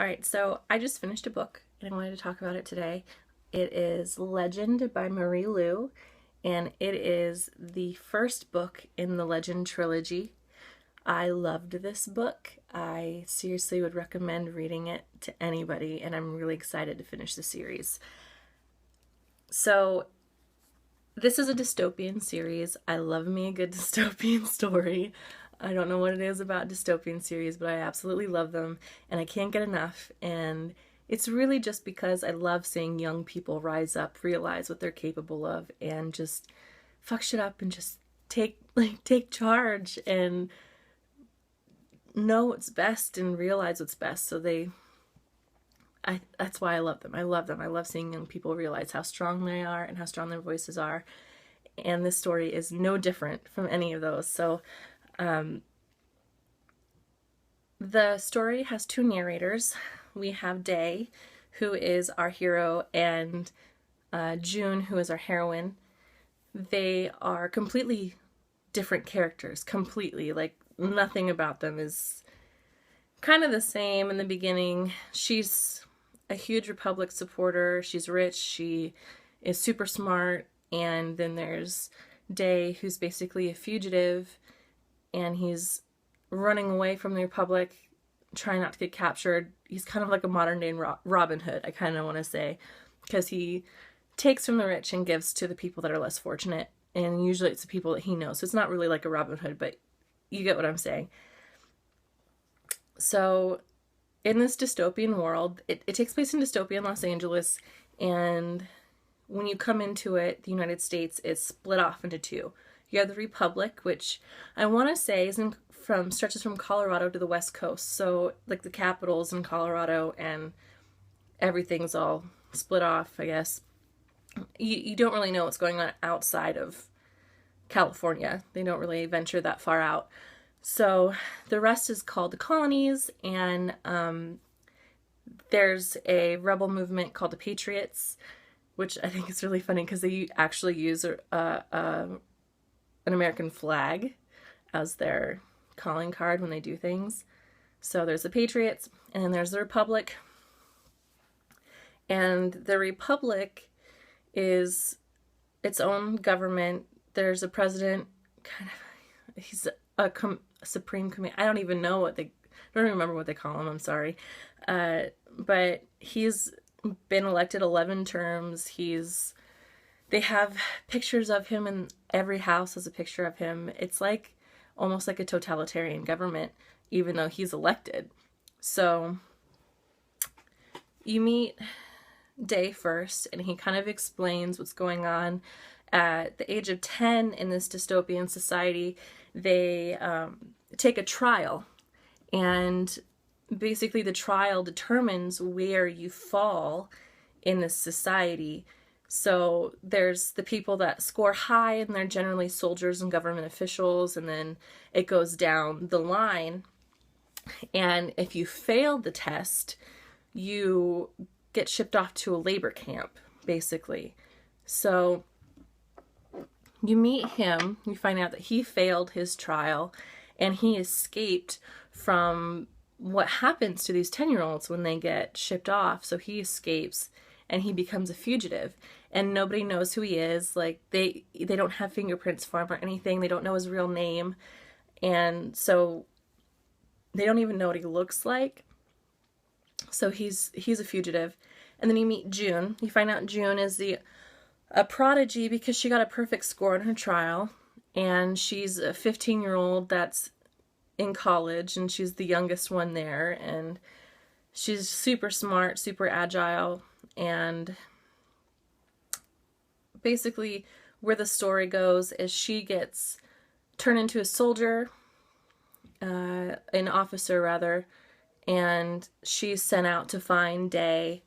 All right, so I just finished a book and I wanted to talk about it today. It is Legend by Marie Lu, and it is the first book in the Legend trilogy. I loved this book. I seriously would recommend reading it to anybody, and I'm really excited to finish the series. So, this is a dystopian series. I love me a good dystopian story. I don't know what it is about dystopian series, but I absolutely love them and I can't get enough. And it's really just because I love seeing young people rise up, realize what they're capable of, and just fuck shit up and just take charge and know what's best and realize what's best. That's why I love them. I love them. I love seeing young people realize how strong they are and how strong their voices are. And this story is no different from any of those. So the story has two narrators. We have Day, who is our hero, and June, who is our heroine. They are completely different characters, completely. Like, nothing about them is kind of the same in the beginning. She's a huge Republic supporter. She's rich. She is super smart. And then there's Day, who's basically a fugitive, and he's running away from the Republic, trying not to get captured. He's kind of like a modern day Robin Hood, I kind of want to say, because he takes from the rich and gives to the people that are less fortunate. And usually it's the people that he knows. So it's not really like a Robin Hood, but you get what I'm saying. So in this dystopian world, it takes place in dystopian Los Angeles, and when you come into it, the United States is split off into two. You have the Republic, which I want to say stretches from Colorado to the West Coast. So like the capital's in Colorado, and everything's all split off, I guess. You don't really know what's going on outside of California. They don't really venture that far out. So the rest is called the colonies, and there's a rebel movement called the Patriots, which I think is really funny because they actually use an American flag as their calling card when they do things. So there's the Patriots, and then there's the Republic. And the Republic is its own government. There's a president, kind of, he's a supreme command. I don't even know I don't even remember what they call him. I'm sorry. But he's been elected 11 terms. They have pictures of him, in every house has a picture of him. It's like almost like a totalitarian government, even though he's elected. So you meet Day first, and he kind of explains what's going on. At the age of 10 in this dystopian society, they take a trial, and basically the trial determines where you fall in this society. So there's the people that score high, and they're generally soldiers and government officials, and then it goes down the line. And if you fail the test, you get shipped off to a labor camp, basically. So you meet him, you find out that he failed his trial, and he escaped from what happens to these 10-year-olds when they get shipped off. So he escapes and he becomes a fugitive, and nobody knows who he is. Like, they don't have fingerprints for him or anything. They don't know his real name, and so they don't even know what he looks like. So he's a fugitive. And then you meet June. You find out June is a prodigy because she got a perfect score in her trial, and she's a 15-year-old that's in college, and she's the youngest one there, and she's super smart, super agile. And basically where the story goes is she gets turned into a soldier, an officer rather, and she's sent out to find Day,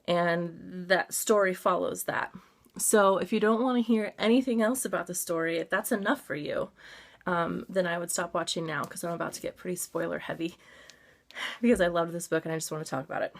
and that story follows that. So if you don't want to hear anything else about the story, if that's enough for you, then I would stop watching now, because I'm about to get pretty spoiler heavy, because I loved this book and I just want to talk about it.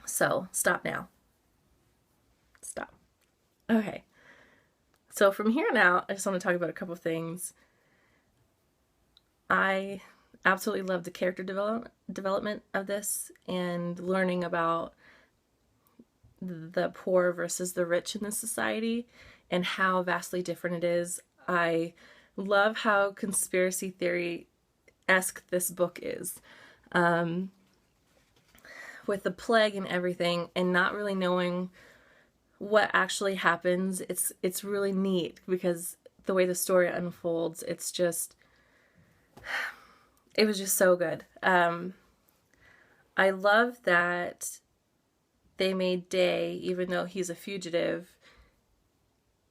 So stop now. Stop. Okay. So from here on out, I just want to talk about a couple of things. I Absolutely love the character development of this, and learning about the poor versus the rich in this society and how vastly different it is. I love how conspiracy theory-esque this book is. With the plague and everything, and not really knowing what actually happens, it's really neat because the way the story unfolds, it was just so good. I love that they made Day, even though he's a fugitive,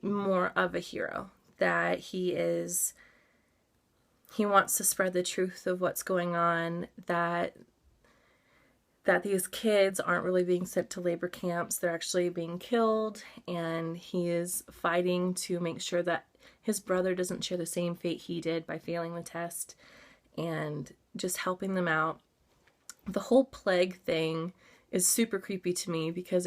more of a hero. That he wants to spread the truth of what's going on, that these kids aren't really being sent to labor camps, they're actually being killed, and he is fighting to make sure that his brother doesn't share the same fate he did by failing the test, and just helping them out. The whole plague thing is super creepy to me because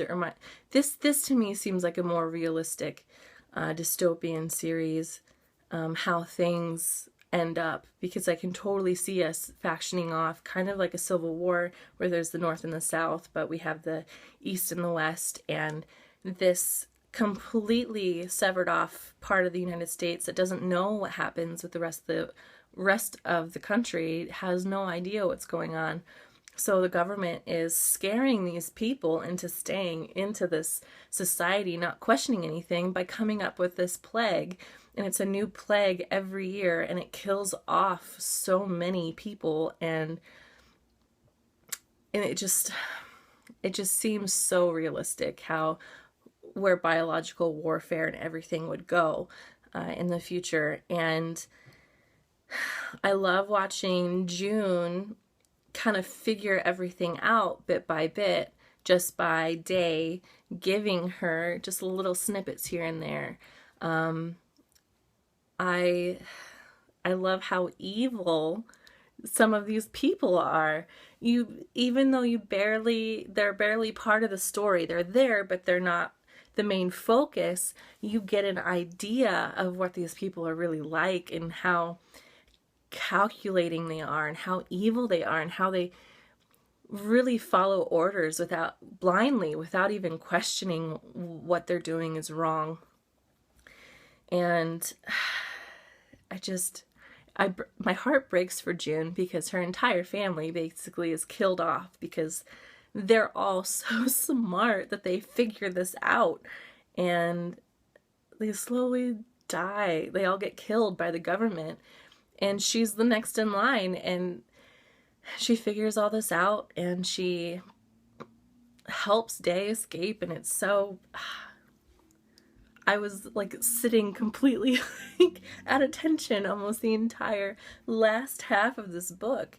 this to me seems like a more realistic dystopian series, how things end up, because I can totally see us factioning off, kind of like a civil war where there's the North and the South, but we have the East and the West, and this completely severed off part of the United States that doesn't know what happens with the rest of the country, has no idea what's going on. So the government is scaring these people into staying into this society, not questioning anything, by coming up with this plague. And it's a new plague every year, and it kills off so many people, and it just seems so realistic where biological warfare and everything would go in the future. And I love watching June kind of figure everything out bit by bit, just by Day giving her just little snippets here and there. I love how evil some of these people are. Even though they're barely part of the story, they're there, but they're not the main focus. You get an idea of what these people are really like, and how calculating they are, and how evil they are, and how they really follow orders blindly, without even questioning what they're doing is wrong. And my heart breaks for June, because her entire family basically is killed off because they're all so smart that they figure this out, and they slowly die. They all get killed by the government, and she's the next in line, and she figures all this out, and she helps Day escape, and it's so... I was like sitting completely like at attention almost the entire last half of this book.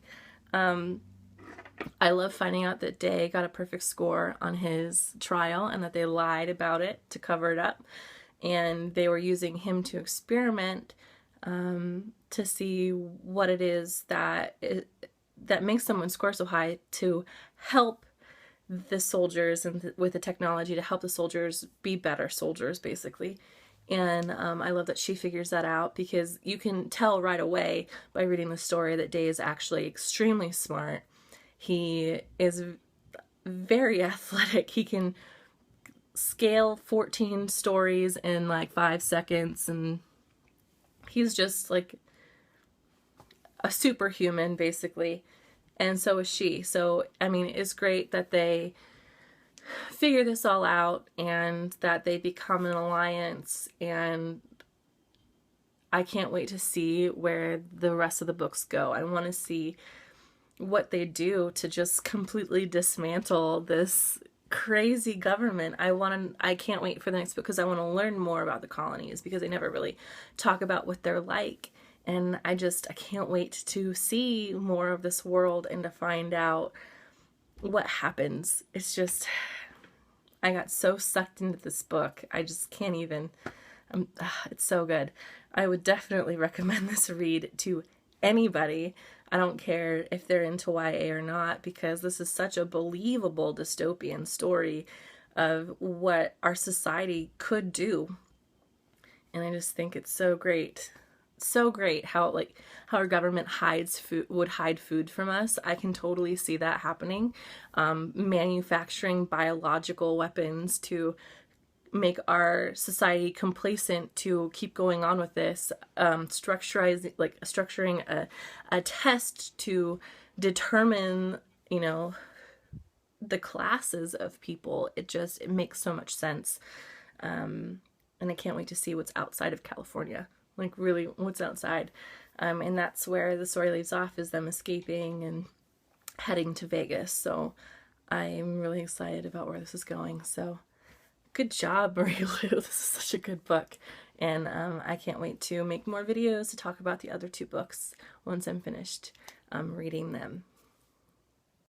I love finding out that Day got a perfect score on his trial, and that they lied about it to cover it up, and they were using him to experiment to see what it is that makes someone score so high, to help the soldiers, and with the technology to help the soldiers be better soldiers, basically. And I love that she figures that out, because you can tell right away by reading the story that Day is actually extremely smart. He is very athletic. He can scale 14 stories in like 5 seconds, and he's just like a superhuman, basically. And so is she. So, I mean, it's great that they figure this all out, and that they become an alliance, and I can't wait to see where the rest of the books go. I want to see what they do to just completely dismantle this crazy government. I can't wait for the next book, because I want to learn more about the colonies, because they never really talk about what they're like. And I can't wait to see more of this world, and to find out what happens. It's just, I got so sucked into this book. I just can't even, it's so good. I would definitely recommend this read to anybody. I don't care if they're into YA or not, because this is such a believable dystopian story of what our society could do. And I just think it's so great. so great how how our government hides food, would hide food from us. I can totally see that happening. Manufacturing biological weapons to make our society complacent to keep going on with this, structuring a test to determine, you know, the classes of people. It makes so much sense. And I can't wait to see what's outside of California, like really what's outside. And that's where the story leaves off, is them escaping and heading to Vegas. So I'm really excited about where this is going. So good job, Marie Lou. This is such a good book. And I can't wait to make more videos to talk about the other two books once I'm finished reading them.